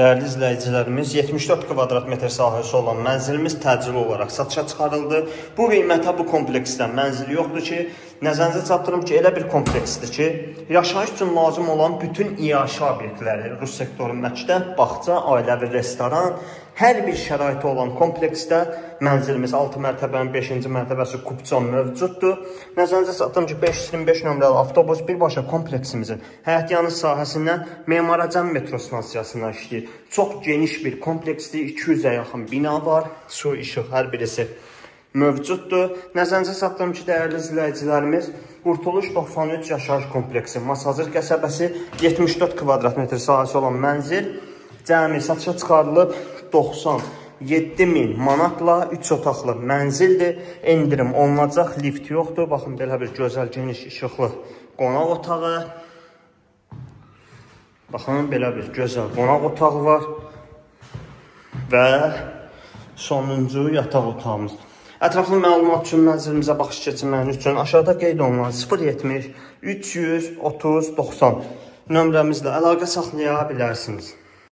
Dəyərli izləyicilərimiz, 74 kvadrat metr sahəsi olan mənzilimiz təcili olaraq satışa çıxarıldı. Bu qiymətə bu kompleksdən mənzil yoxdur ki, nəzərinizə çatdırım ki, elə bir kompleksdir ki, yaşayış üçün lazım olan bütün iaşə obyektləri, rus sektoru məktəb, bağça, ailəvi restoran, hər bir şəraiti olan kompleksdə mənzilimiz 6 mərtəbənin 5-ci mərtəbəsi kupçan mövcuddur. Nəzərinizə çatdırım ki, 525 nömrəli avtobus birbaşa kompleksimizin həyətyanı sahəsindən Memaracan metro stansiyasına işləyir. Çox geniş bir kompleksdir, 200-ə yaxın bina var, su, işıq hər birisi mövcuddur. Nəzərinizə çatdırım ki, dəyərli izləyicilərimiz, Qurtuluş 93 yaşayış kompleksi, Masazır qəsəbəsi, 74 kvadrat metr sahəsi olan mənzil cəmi satışa çıxarılıb 97.000 manatla 3 otaqlı mənzildir. Endirim olunacaq, lift yoxdur. Baxın, belə bir gözəl, geniş, işıqlı qonaq otağı. Baxın, belə bir gözəl qonaq otağı var. Və sonuncu yataq otağımız. Ətraflı məlumat üçün mənzilimizə baxış keçirməniz üçün aşağıda qeyd olunan 070 330 90 nömrəmizlə əlaqə saxlaya bilərsiniz.